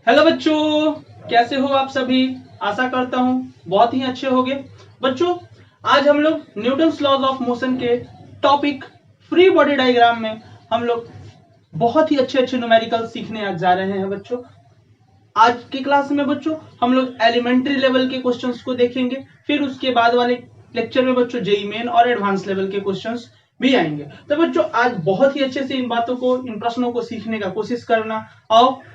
Hello बच्चों, कैसे हो आप सभी। आशा करता हूं बहुत ही अच्छे होंगे। बच्चों, आज हम लोग न्यूटन्स लॉज ऑफ मोशन के टॉपिक फ्री बॉडी डायग्राम में हम लोग बहुत ही अच्छे अच्छे न्यूमेरिकल सीखने आज जा रहे हैं। बच्चों, आज की क्लास में बच्चों हम लोग एलिमेंट्री लेवल के क्वेश्चंस को देखेंगे, फिर उसके बाद वाले लेक्चर में बच्चों जेईई मेन और एडवांस लेवल के क्वेश्चंस भी आएंगे। तो बच्चों, आज बहुत ही अच्छे से इन बातों को, इन प्रश्नों को सीखने का कोशिश करना। और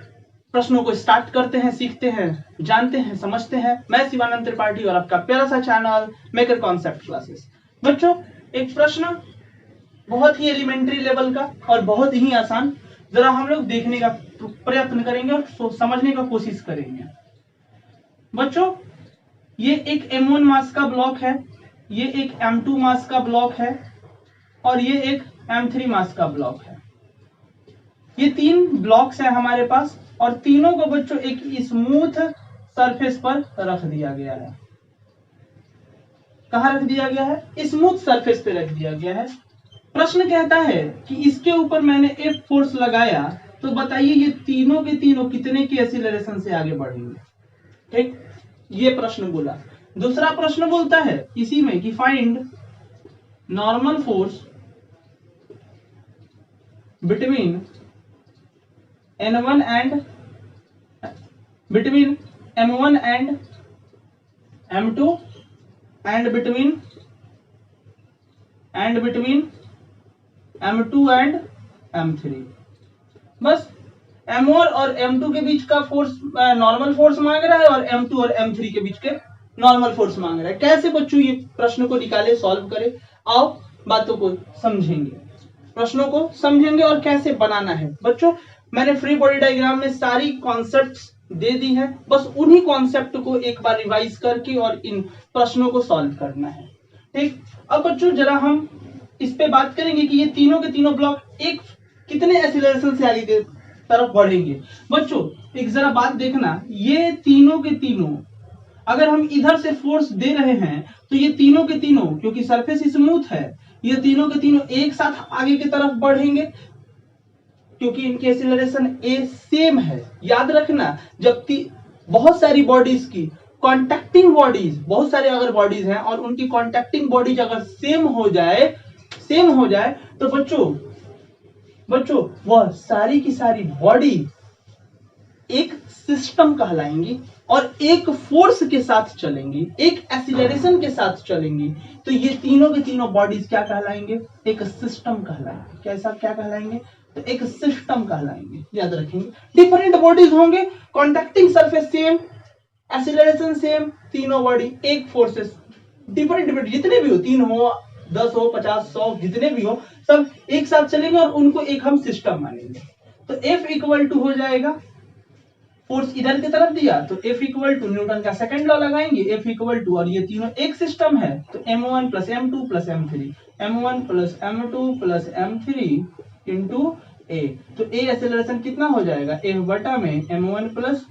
प्रश्नों को स्टार्ट करते हैं, सीखते हैं, जानते हैं, समझते हैं। मैं शिवानंद त्रिपाठी और आपका प्यारा सा चैनल मेकर कॉन्सेप्ट क्लासेस। बच्चों, एक प्रश्न बहुत ही एलिमेंट्री लेवल का और बहुत ही आसान, जरा हम लोग देखने का प्रयत्न करेंगे और समझने का कोशिश करेंगे। बच्चों, ये एक M1 मास का ब्लॉक है, ये एक M2 मास का ब्लॉक है और ये एक M3 मास का ब्लॉक है। ये तीन ब्लॉक्स है हमारे पास और तीनों को बच्चों एक स्मूथ सरफेस पर रख दिया गया है। कहां रख दिया गया है? स्मूथ सरफेस पे रख दिया गया है। प्रश्न कहता है कि इसके ऊपर मैंने F फोर्स लगाया, तो बताइए ये तीनों के तीनों कितने की एक्सीलरेशन से आगे बढ़ेंगे। ठीक, ये प्रश्न बोला। दूसरा प्रश्न बोलता है इसी में कि find normal force between N1 and between M1 and M2 and between M2 and M3। बस M1 और M2 के बीच का फोर्स नॉर्मल फोर्स मांग रहा है और M2 और M3 के बीच के नॉर्मल फोर्स मांग रहा है। कैसे बच्चों ये प्रश्न को निकाले, सॉल्व करें। आओ बातों को समझेंगे, प्रश्नों को समझेंगे और कैसे बनाना है। बच्चों, मैंने फ्री बॉडी डायग्राम में सारी कॉन्सेप्ट्स दे दी है, बस उन्हीं कॉन्सेप्ट को एक बार रिवाइज करके और इन प्रश्नों को सॉल्व करना है। ठीक, अब बच्चों जरा हम इस पे बात करेंगे कि ये तीनों के तीनों ब्लॉक एक कितने एक्सीलरेशन से आगे की तरफ बढ़ेंगे। बच्चों एक जरा बात देखना, ये तीनों के तीनों अगर हम इधर से फोर्स दे रहे हैं तो ये तीनों के तीनों, क्योंकि सरफेस स्मूथ है, ये तीनों के तीनों एक साथ आगे की तरफ बढ़ेंगे क्योंकि इनकी एक्सीलरेशन ए सेम है। याद रखना, जब बहुत सारी बॉडीज की कॉन्टैक्टिंग बॉडीज, बहुत सारे अगर बॉडीज हैं और उनकी कॉन्टैक्टिंग बॉडीज अगर सेम हो जाए तो बच्चों वह सारी की सारी बॉडी एक सिस्टम कहलाएंगी और एक फोर्स के साथ चलेंगी, एक एक्सीलरेशन के साथ चलेंगी। तो ये तीनों के तीनों बॉडीज क्या कहलाएंगे? एक सिस्टम कहलाएंगे। कैसा क्या कहलाएंगे? तो एक सिस्टम कहलाएंगे। याद रखेंगे, डिफरेंट बॉडीज होंगे, contacting surface same, acceleration same, तीनों बॉडी एक फोर्सेस डिफरेंट जितने भी हो, 3 हो, 10 हो, 50, 100 जितने भी हो, सब एक साथ चलेंगे और उनको एक हम सिस्टम मानेंगे। तो F इक्वल टू हो जाएगा, फोर्स इधर की तरफ दिया तो F इक्वल टू न्यूटन का सेकंड लॉ लगाएंगे, F इक्वल टू, और ये तीनों एक सिस्टम है तो M1 plus M2 plus M3, M1 plus M2 plus M3 into A। तो A एक्सेलरेशन कितना हो जाएगा? F बटा में M1 plus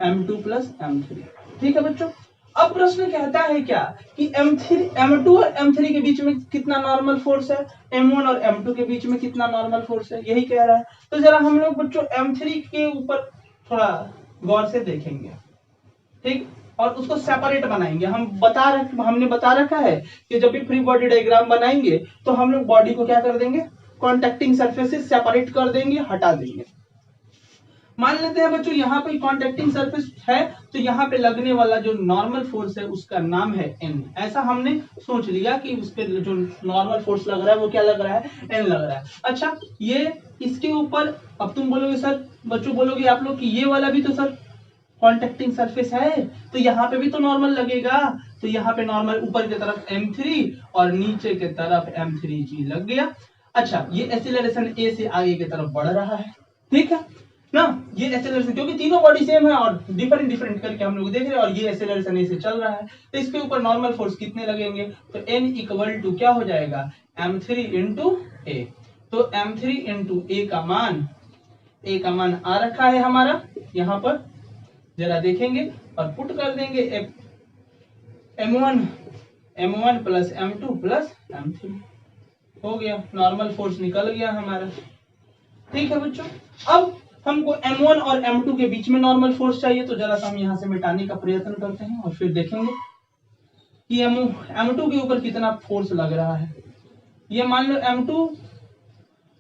M2 plus M3। ठीक है बच्चों, अब प्रश्न कहता है क्या कि M2 और M3 के बीच में कितना नॉर्मल फोर्स है, M1 और M2 के बीच में कितना नॉर्मल फोर्स है, यही कह रहा है। तो जरा हम लोग बच्चों M3 के ऊपर थोड़ा गौर से देखेंगे। ठीक, और उसको सेपरेट बनाएंगे। हमने बता रखा है कि जब भी फ्री बॉडी डायग्राम बनाएंगे तो हम लोग बॉडी को क्या कर देंगे? कॉन्टैक्टिंग सरफेसेस सेपरेट कर देंगे, हटा देंगे। मान लेते हैं बच्चों यहाँ पे कॉन्टैक्टिंग सरफेस है तो यहाँ पे लगने वाला जो नॉर्मल फोर्स है उसका नाम है N। ऐसा हमने सोच लिया कि उस पे जो नॉर्मल फोर्स लग रहा है वो क्या लग रहा है? N लग रहा है। अच्छा, ये इसके ऊपर अब तुम बोलोगे सर, बच्चों बोलोगे आप लोग कि ये वाला भी तो सर कॉन्टैक्टिंग सरफेस है, तो यहाँ पे भी तो नॉर्मल लगेगा। तो यहाँ पे नॉर्मल ऊपर की तरफ M3 और नीचे की तरफ M3G लग गया। अच्छा, ये एक्सीलरेशन A से आगे की तरफ बढ़ रहा है। ठीक है ना, ये एक्सेलरेशन, क्योंकि तीनों बॉडी सेम है और डिफरेंट करके हम लोग देख रहे हैं और ये एक्सेलरेशन से चल रहा है, तो इसके ऊपर नॉर्मल फोर्स कितने लगेंगे? तो N इक्वल टू क्या हो जाएगा? M3 into A। तो M3 इंटू A का मान आ रखा है हमारा यहाँ पर, जरा देखेंगे और पुट कर देंगे M1 plus M2 plus M3 हो गया, नॉर्मल फोर्स निकल गया हमारा। ठीक है बच्चों, अब हमको M1 और M2 के बीच में नॉर्मल फोर्स चाहिए, तो जरा सा हम यहाँ से मिटाने का प्रयत्न करते हैं और फिर देखेंगे कि M2 के ऊपर कितना फोर्स लग रहा है। ये मान लो M2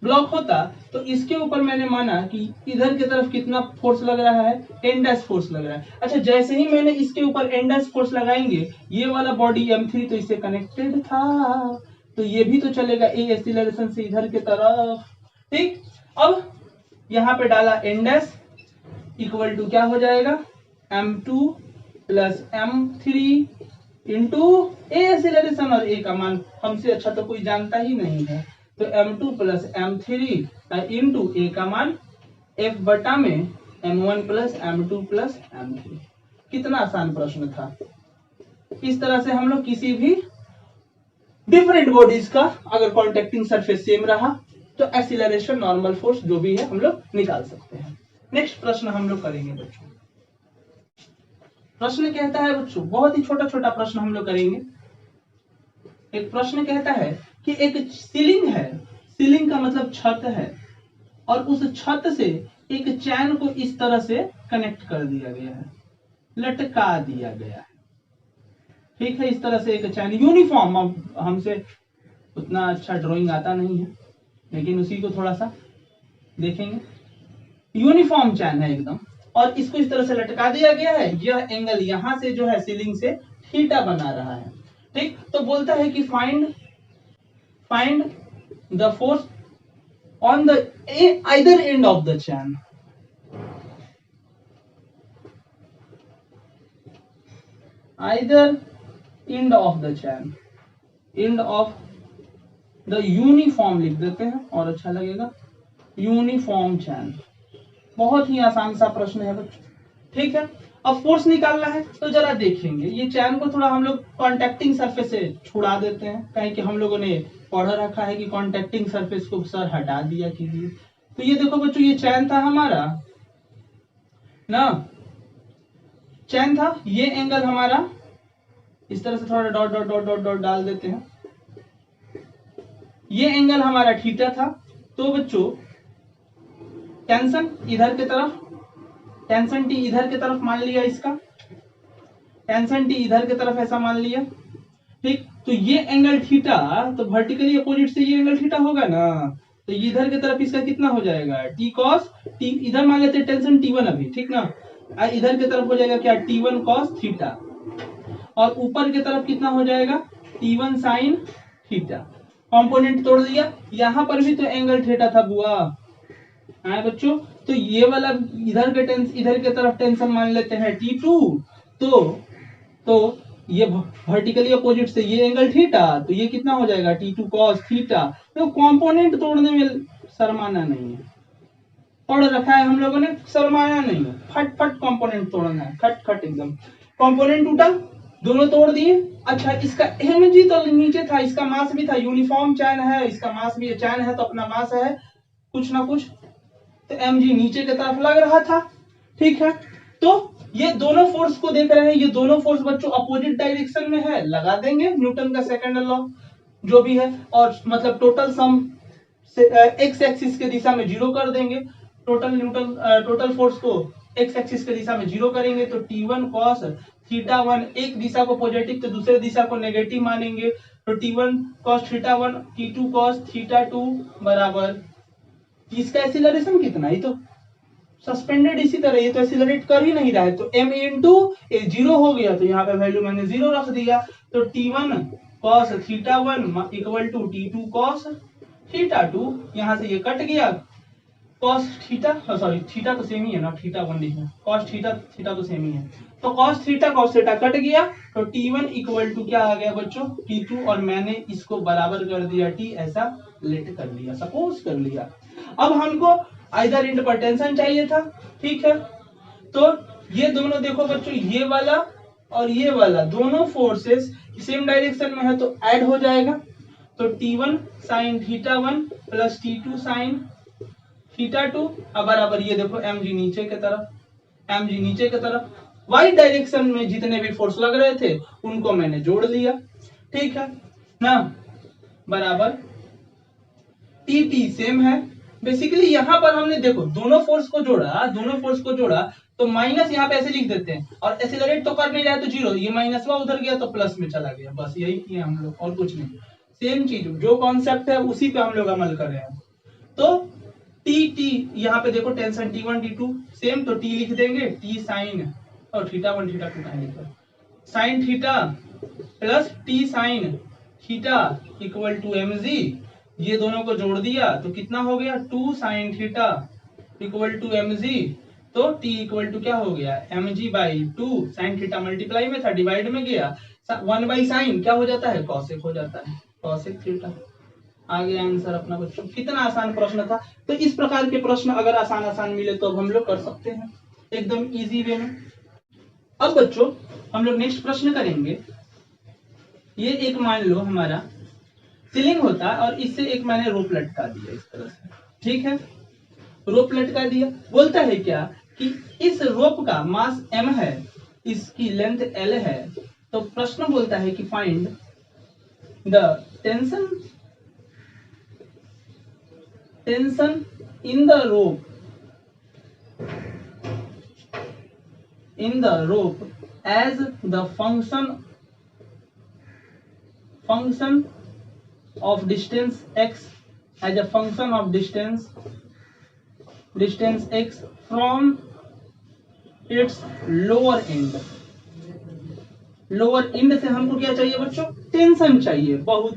ब्लॉक होता तो इसके ऊपर मैंने माना कि इधर की तरफ कितना फोर्स लग रहा है, N' फोर्स लग रहा है। अच्छा, जैसे ही मैंने इसके ऊपर N' फोर्स लगाएंगे, ये वाला बॉडी M3 तो इससे कनेक्टेड था, तो ये भी तो चलेगा ए एक्सीलरेशन से इधर की तरफ। ठीक, अब यहाँ पे डाला N' इक्वल टू क्या हो जाएगा, M2 प्लस M3 इंटू ए एक्सीलरेशन, और ए का मान हमसे अच्छा तो कोई जानता ही नहीं है, तो M2 प्लस M3 इंटू ए का मान F बटा में M1 plus M2 plus M3। कितना आसान प्रश्न था। इस तरह से हम लोग किसी भी डिफरेंट बॉडीज का अगर कॉन्टेक्टिंग सरफेस सेम रहा तो एक्सीलरेशन, नॉर्मल फोर्स जो भी है हम लोग निकाल सकते हैं। नेक्स्ट प्रश्न हम लोग करेंगे बच्चों। प्रश्न कहता है बच्चों, बहुत ही छोटा छोटा प्रश्न हम लोग करेंगे। एक प्रश्न कहता है कि एक सीलिंग है, सीलिंग का मतलब छत है, और उस छत से एक चैन को इस तरह से कनेक्ट कर दिया गया है, लटका दिया गया है। ठीक है, इस तरह से एक चैन यूनिफॉर्म, हमसे उतना अच्छा ड्राइंग आता नहीं है लेकिन उसी को थोड़ा सा देखेंगे। यूनिफॉर्म चैन है एकदम, और इसको इस तरह से लटका दिया गया है। यह एंगल यहां से जो है सीलिंग से थीटा बना रहा है। ठीक, तो बोलता है कि find the force on the either end of the chain. Either end of the chain, end of the uniform लिख देते हैं और अच्छा लगेगा, यूनिफॉर्म चैन। बहुत ही आसान सा प्रश्न है बच्चों। ठीक है, अब फोर्स निकालना है तो जरा देखेंगे, ये चैन को थोड़ा हम लोग कॉन्टेक्टिंग सरफेस से छुड़ा देते हैं, कहीं कि हम लोगों ने पढ़ रखा है कि कॉन्टेक्टिंग सरफेस को सर हटा दिया कीजिए। तो ये देखो बच्चों, ये चैन था हमारा ना, चैन था, ये एंगल हमारा इस तरह से थोड़ा dot dot dot dot dot डाल देते हैं, ये एंगल हमारा थीटा था। तो बच्चों टेंशन इधर की तरफ, टेंशन टी इधर की तरफ मान लिया, इसका टेंशन टी इधर की तरफ ऐसा मान लिया। ठीक, तो ये एंगल थीटा, तो वर्टिकली अपोजिट से ये एंगल थीटा होगा ना, तो इधर की तरफ इसका कितना हो जाएगा, टी कॉस टी, इधर मान लेते हैं टेंशन T1 अभी, ठीक ना, इधर की तरफ हो जाएगा क्या, T1 कॉस थीटा, और ऊपर की तरफ कितना हो जाएगा, T1 साइन थीटा। कंपोनेंट तोड़ दिया, यहां पर भी तो एंगल थीटा था बुआ, है बच्चों, तो ये वाला इधर के इधर की तरफ टेंशन मान लेते हैं T2, तो ये वर्टिकली अपोजिट से ये एंगल थीटा, तो ये कितना हो जाएगा, T2 कॉस थीटा। तो कंपोनेंट तोड़ने में शर्माना नहीं है, पढ़ रखा है हम लोगों ने, शर्माना नहीं है, फट फट कंपोनेंट तोड़ना है, खट खट एकदम। कंपोनेंट टूटा, दोनों तोड़ दिए। अच्छा, इसका mg तो नीचे था, इसका मास भी था, यूनिफॉर्म चैन है, इसका मास भी, चैन है तो अपना मास है कुछ ना कुछ, तो mg नीचे की तरफ लग रहा था। ठीक है, तो ये दोनों फोर्स को देख रहे हैं, ये दोनों फोर्स बच्चों अपोजिट डायरेक्शन में है, लगा देंगे न्यूटन का सेकंड लॉ जो भी है, और मतलब टोटल सम एक्स एक्सिस के दिशा में 0 कर देंगे, टोटल फोर्स को एक्स एक्सिस के दिशा में 0 करेंगे, तो T1 cos थीटा 1, एक दिशा को पॉजिटिव तो दूसरे दिशा को नेगेटिव मानेंगे, तो T1 cos theta 1 T2 cos theta 2 बराबर, इसका एक्सीलरेशन कितना, ये तो सस्पेंडेड इसी तरह, ये तो एक्सीलरेट कर ही नहीं रहा है, तो m इंटू 0 हो गया, तो यहाँ पे वैल्यू मैंने 0 रख दिया, तो T1 cos theta 1 equal to T2 cos theta 2, यहाँ से ये कट गया, cos थीटा, सॉरी थीटा तो सेम ही है ना, थीटा 1 लिखना, cos थीटा तो सेम ही है, तो cos थीटा कट गया, तो T1 इक्वल टू क्या आ गया बच्चों, T2, और मैंने इसको बराबर कर दिया T, ऐसा लेट कर लिया, सपोज कर लिया। अब हमको आइदर एंड पर टेंशन चाहिए था। ठीक है, तो ये दोनों देखो बच्चों, ये वाला और ये वाला दोनों फोर्सेस सेम डायरेक्शन में है, तो ऐड हो जाएगा, तो T1 sine theta 1 plus T2 sine theta 2, अब बराबर ये देखो mg नीचे की तरफ, y डायरेक्शन में जितने भी फोर्स लग रहे थे उनको मैंने जोड़ लिया। ठीक है ना, बराबर T सेम है, बेसिकली यहाँ पर हमने देखो दोनों फोर्स को जोड़ा तो माइनस यहाँ पे ऐसे लिख देते हैं, और एक्सेलरेट तो कर नहीं रहा है तो जीरो, ये माइनस हुआ उधर गया तो प्लस में चला गया, बस यही किए हम लोग और कुछ नहीं। सेम चीज जो कॉन्सेप्ट है उसी पे हम लोग अमल कर रहे हैं। तो टी यहाँ पे देखो टेंशन T1 T2 सेम, तो टी लिख देंगे टी साइन और थीटा1 थीटा2 कहाँ लिखा, sine theta plus T sine theta equal to mg, ये दोनों को जोड़ दिया तो कितना हो गया 2 sine theta equal to mg, तो t इक्वल टू क्या हो गया mg by 2, sine theta multiply में था डिवाइड में गया 1 बाई साइन क्या हो जाता है कॉसेक हो जाता है, कॉसेक थीटा। आगे आंसर अपना बच्चों, कितना आसान प्रश्न था। तो इस प्रकार के प्रश्न अगर आसान मिले तो अब हम लोग कर सकते हैं एकदम इजी वे में। अब बच्चों हम लोग नेक्स्ट प्रश्न करेंगे। ये एक मान लो हमारा सीलिंग होता है और इससे एक मैंने रोप लटका दिया इस तरह से, ठीक है, रोप लटका दिया। बोलता है क्या कि इस रोप का मास m है, इसकी लेंथ l है, तो प्रश्न बोलता है कि find the tension in the rope as the function of distance x, as a function of distance x from its lower end। Lower and से हमको क्या चाहिए बच्चों, टेंशन चाहिए, बहुत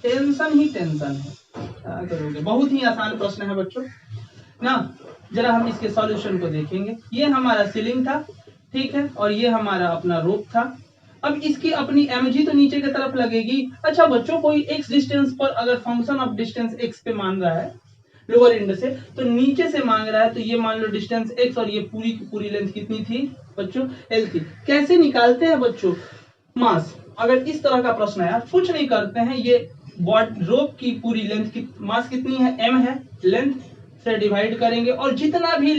टेंशन है। क्या करोगे, बहुत ही आसान प्रश्न है बच्चों ना। जरा हम इसके सॉल्यूशन को देखेंगे। ये हमारा सीलिंग था, ठीक है, और ये हमारा अपना रोप था। अब इसकी अपनी mg तो नीचे की तरफ लगेगी। अच्छा बच्चों कोई x डिस्टेंस पर अगर फंक्शन ऑफ डिस्टेंस x पे मान रहा है लोअर एंड से, तो नीचे से मांग रहा है, तो ये मान लो डिस्टेंस x और ये पूरी की पूरी लेंथ कितनी थी बच्चों l थी। कैसे निकालते हैं बच्चों मास, अगर इस तरह का प्रश्न है कुछ नहीं करते हैं, ये रोप की पूरी लेंथ की मास कितनी है m है, लेंथ से डिवाइड करेंगे और जितना भी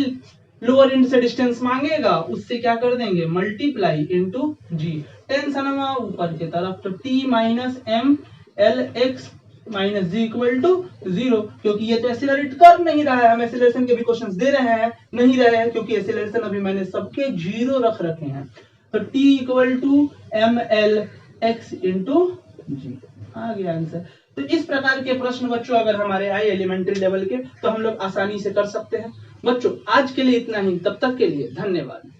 लोअर एंड से डिस्टेंस मांगेगा उससे क्या कर देंगे मल्टीप्लाई इनटू g। टेंशन ऊपर की तरफ, तो t minus m l x minus g equal to 0, क्योंकि ये तो एक्सीलरेट कर नहीं रहा है, हम एक्सीलरेशन के भी क्वेश्चंस दे रहे हैं नहीं रहे हैं, क्योंकि एक्सीलरेशन अभी मैंने सबके 0 रख रखे हैं। तो t equal to m l x into G, आ गया आंसर। तो इस प्रकार के प्रश्न बच्चों अगर हमारे आए एलिमेंट्री लेवल के तो हम लोग आसानी से कर सकते हैं। बच्चों आज के लिए इतना ही, तब तक के लिए धन्यवाद।